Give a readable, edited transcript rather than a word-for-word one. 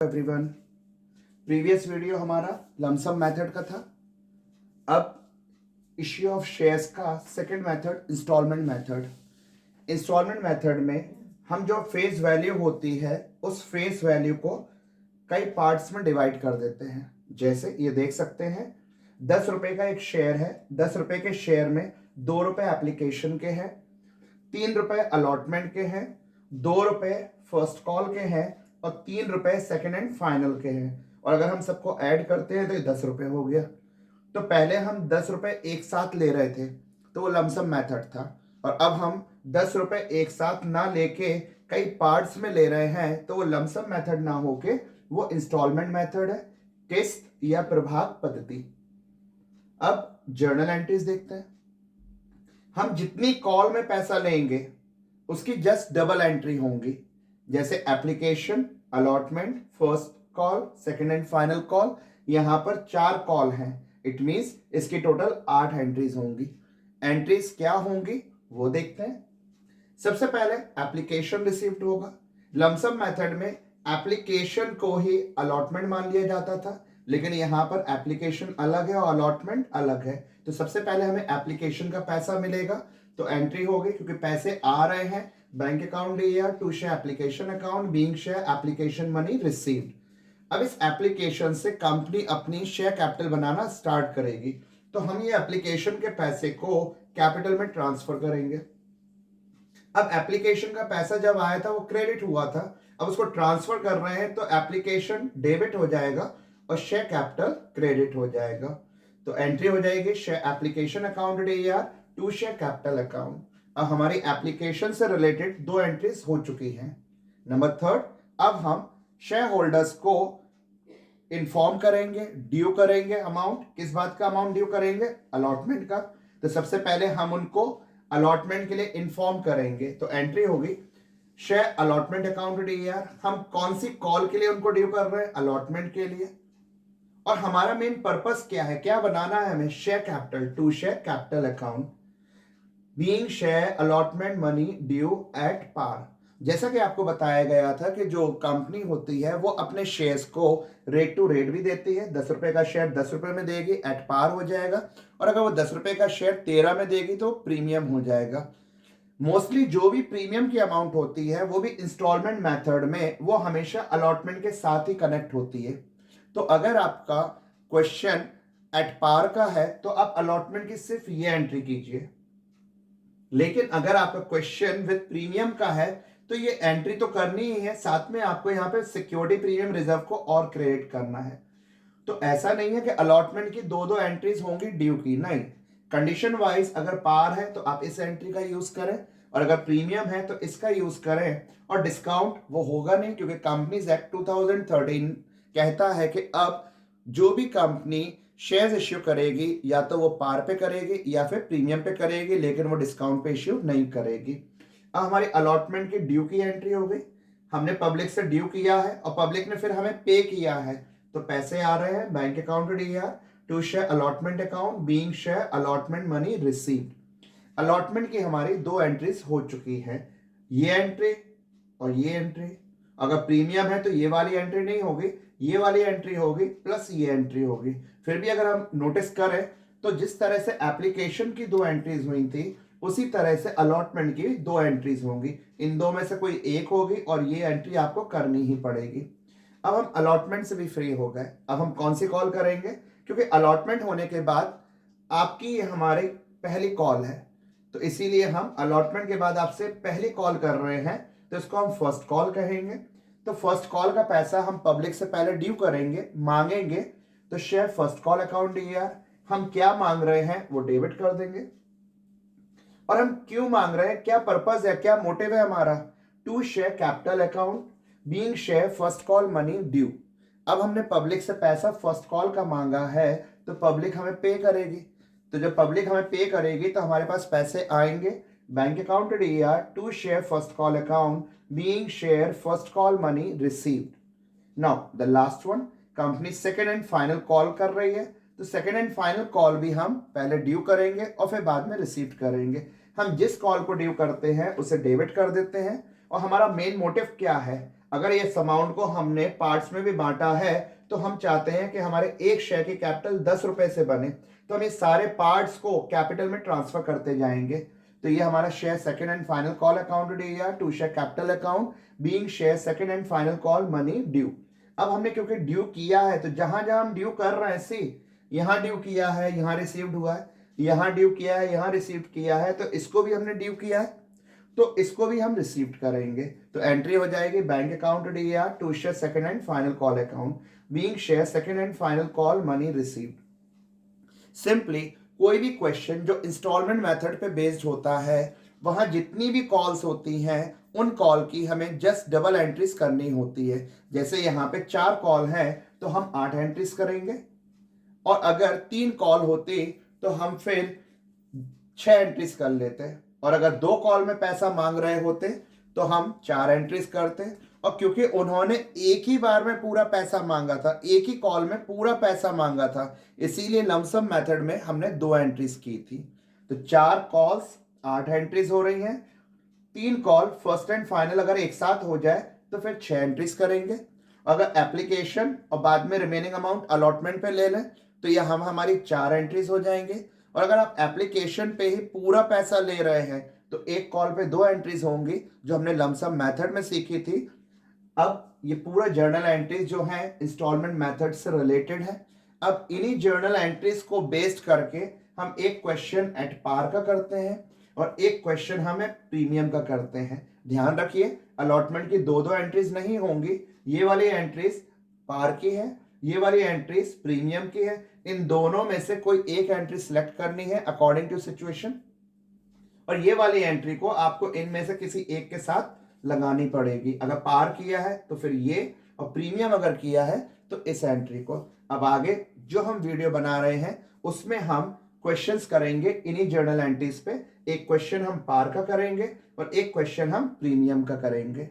Everyone. Previous video हमारा lump sum method का था। अब इश्यू ऑफ शेयर्स का second method instalment method. Instalment method में हम जो फेस वैल्यू होती है उस फेस वैल्यू को कई पार्ट्स में डिवाइड कर देते हैं। जैसे ये देख सकते हैं 10 रुपए का एक शेयर है। 10 रुपए के शेयर में 2 रुपए एप्लीकेशन के हैं, 3 रुपए अलॉटमेंट के हैं, 2 रुपए फर्स्ट कॉल के हैं और 3 रुपए सेकेंड एंड फाइनल के हैं। और अगर हम सबको ऐड करते हैं तो ये 10 रुपए हो गया। तो पहले हम 10 रुपए एक साथ ले रहे थे तो वो लमसम मेथड था, और अब हम 10 रुपए एक साथ ना लेके कई पार्ट्स में ले रहे हैं तो वो लमसम मेथड ना होके वो इंस्टॉलमेंट मेथड है, किस्त या प्रभाग पद्धति। अब जर्नल एंट्रीज देखते हैं। हम जितनी कॉल में पैसा लेंगे उसकी जस्ट डबल एंट्री होंगी। जैसे application, allotment, first call, second and final call, यहां पर 4 कॉल हैं। इट मींस इसकी टोटल 8 एंट्रीज होंगी। एंट्रीज क्या होंगी वो देखते हैं। सबसे पहले एप्लीकेशन रिसीव्ड होगा। लमसम मेथड में एप्लीकेशन को ही अलॉटमेंट मान लिया जाता था, लेकिन यहां पर एप्लीकेशन अलग है और अलॉटमेंट अलग है। तो सबसे पहले हमें एप्लीकेशन का पैसा मिलेगा तो एंट्री होगी, क्योंकि पैसे आ रहे हैं बैंक अकाउंट या to share application account being share application money received. अब इस एप्लीकेशन से कंपनी अपनी शेयर कैपिटल बनाना स्टार्ट करेगी, तो हम ये एप्लीकेशन के पैसे को कैपिटल में ट्रांसफर करेंगे। अब एप्लीकेशन का पैसा जब आया था वो क्रेडिट हुआ था, अब उसको ट्रांसफर कर रहे हैं तो एप्लीकेशन डेबिट हो जाएगा और शेयर कैपिटल क्रेडिट हो जाएगा। तो एंट्री हो जाएगी share application account to share capital account. अब हमारी एप्लीकेशन से रिलेटेड 2 एंट्रीज हो चुकी हैं। नंबर 3, अब हम शेयर होल्डर्स को इन्फॉर्म करेंगे, ड्यू करेंगे अमाउंट। किस बात का अमाउंट ड्यू करेंगे? अलॉटमेंट का। तो सबसे पहले हम उनको अलॉटमेंट के लिए इन्फॉर्म करेंगे, तो एंट्री होगी शेयर अलॉटमेंट अकाउंट हम कौन सी कॉल के लिए उनको ड्यू कर रहे हैं? अलॉटमेंट के लिए। और हमारा मेन पर्पस क्या है, क्या बनाना है हमें? Share capital to share capital account being share allotment money due at par. जैसा कि आपको बताया गया था कि जो कंपनी होती है वो अपने शेयर्स को रेट टू रेट भी देती है। 10 रुपए का शेयर 10 रुपए में देगी, एट पार हो जाएगा। और अगर वो 10 रुपए का शेयर 13 में देगी तो प्रीमियम हो जाएगा। मोस्टली जो भी प्रीमियम की अमाउंट होती है वो भी इंस्टॉलमेंट मेथड में वो हमेशा अलॉटमेंट के साथ ही कनेक्ट होती है। तो अगर आपका क्वेश्चन एट पार का है तो आप अलॉटमेंट की सिर्फ ये एंट्री कीजिए, लेकिन अगर आपका क्वेश्चन विद प्रीमियम का है तो ये एंट्री तो करनी ही है, साथ में आपको यहाँ पे सिक्योरिटी प्रीमियम रिजर्व को और क्रिएट करना है। तो ऐसा नहीं है कि अलॉटमेंट की 2 एंट्रीज होंगी ड्यू की, नहीं। कंडीशन वाइज अगर पार है तो आप इस एंट्री का यूज करें, और अगर प्रीमियम है तो इसका यूज करें। और डिस्काउंट वो होगा नहीं, क्योंकि कंपनीज एक्ट 2013 कहता है कि अब जो भी कंपनी शेयर्स इश्यू करेगी या तो वो पार पे करेगी या फिर प्रीमियम पे करेगी, लेकिन वो डिस्काउंट पे इश्यू नहीं करेगी। अब हमारी अलॉटमेंट की ड्यू की एंट्री हो गई। हमने पब्लिक से ड्यू किया है और पब्लिक ने फिर हमें पे किया है, तो पैसे आ रहे हैं bank account to share allotment account being share allotment money received. Allotment की हमारी 2 एंट्रीज हो चुकी हैं, ये एंट्री और ये एंट्री। अगर प्रीमियम है तो ये वाली एंट्री नहीं होगी, ये वाली एंट्री होगी प्लस ये एंट्री होगी। फिर भी अगर हम नोटिस करें तो जिस तरह से एप्लीकेशन की 2 एंट्रीज हुई थी उसी तरह से अलॉटमेंट की 2 एंट्रीज होंगी। इन 2 में से कोई एक होगी और ये एंट्री आपको करनी ही पड़ेगी। अब हम अलॉटमेंट से भी फ्री हो गए। अब हम कौन सी कॉल करेंगे? क्योंकि अलॉटमेंट होने के बाद आपकी हमारी पहली कॉल है, तो इसीलिए हम अलॉटमेंट के बाद आपसे पहली कॉल कर रहे हैं, तो इसको हम फर्स्ट कॉल कहेंगे। तो फर्स्ट कॉल का पैसा हम पब्लिक से पहले ड्यू करेंगे, मांगेंगे, तो शेयर फर्स्ट कॉल अकाउंट हम क्या मांग रहे हैं वो डेबिट कर देंगे। और हम क्यों मांग रहे हैं, क्या पर्पस है, क्या मोटिव है हमारा? To share capital account being share first call money due. अब हमने पब्लिक से पैसा फर्स्ट कॉल का मांगा है तो पब्लिक हमें पे करेगी। तो जब पब्लिक हमें पे करेगी तो हमारे पास पैसे आएंगे bank account to share first call account being share first call money received. Now the last one, company second and final call कर रही है, तो सेकेंड एंड फाइनल कॉल भी हम पहले ड्यू करेंगे और फिर बाद में रिसीव करेंगे। हम जिस कॉल को ड्यू करते हैं उसे डेबिट कर देते हैं। और हमारा मेन मोटिव क्या है? अगर ये अमाउंट को हमने पार्ट्स में भी बांटा है तो हम चाहते हैं कि हमारे एक शेयर की कैपिटल 10 रुपए से बने, तो हम ये सारे पार्ट्स को कैपिटल में ट्रांसफर करते जाएंगे। तो ये हमारा share second and final call account या to share capital account being share second and final call money due. अब हमने क्योंकि ड्यू किया है तो जहां जहां हम ड्यू कर रहे हैं, सी यहां ड्यू किया है, यहां रिसीव्ड हुआ है, यहां ड्यू किया है, यहां रिसीव्ड किया है, तो इसको भी हमने ड्यू किया है तो इसको भी हम रिसीव्ड करेंगे। तो एंट्री हो जाएगी bank account DR to share second and final call account being share second and final call money received. Simply कोई भी क्वेश्चन जो इंस्टॉलमेंट मेथड पे बेस्ड होता है, वहां जितनी भी कॉल्स होती हैं उन कॉल की हमें जस्ट डबल एंट्रीज करनी होती है। जैसे यहाँ पे 4 कॉल है तो हम 8 एंट्रीज करेंगे, और अगर 3 कॉल होती तो हम फिर 6 एंट्रीज कर लेते, और अगर 2 कॉल में पैसा मांग रहे होते तो हम 4 एंट्रीज करते। और क्योंकि उन्होंने एक ही बार में पूरा पैसा मांगा था, एक ही कॉल में पूरा पैसा मांगा था, इसीलिए लमसम मेथड में हमने 2 एंट्रीज की थी। तो 4 कॉल्स 8 एंट्रीज हो रही हैं, 3 कॉल फर्स्ट एंड फाइनल अगर एक साथ हो जाए तो फिर 6 एंट्रीज करेंगे। अगर एप्लीकेशन और बाद में रिमेनिंग अमाउंट अलॉटमेंट पे ले लें तो यह हमारी 4 एंट्रीज हो जाएंगे। और अगर आप एप्लीकेशन पे ही पूरा पैसा ले रहे हैं तो एक कॉल पे 2 एंट्रीज होंगी जो हमने लमसम मेथड में सीखी थी। अब ये पूरा जर्नल एंट्रीज जो है इंस्टॉलमेंट मेथड से रिलेटेड है। अब इन्हीं जर्नल एंट्रीज को बेस्ड करके हम एक क्वेश्चन एट पार का करते हैं और एक क्वेश्चन हमें प्रीमियम का करते हैं। ध्यान रखिए अलॉटमेंट की 2-2 एंट्रीज नहीं होंगी, ये वाली एंट्रीज पार की है, ये वाली एंट्रीज प्रीमियम की है। इन दोनों में से कोई एक एंट्री सिलेक्ट करनी है अकॉर्डिंग टू सिचुएशन, और ये वाली एंट्री को आपको इनमें से किसी एक के साथ लगानी पड़ेगी। अगर पार किया है तो फिर ये, और प्रीमियम अगर किया है तो इस एंट्री को। अब आगे जो हम वीडियो बना रहे हैं उसमें हम क्वेश्चंस करेंगे इन्हीं जर्नल एंट्रीज पे। एक क्वेश्चन हम पार का करेंगे और एक क्वेश्चन हम प्रीमियम का करेंगे।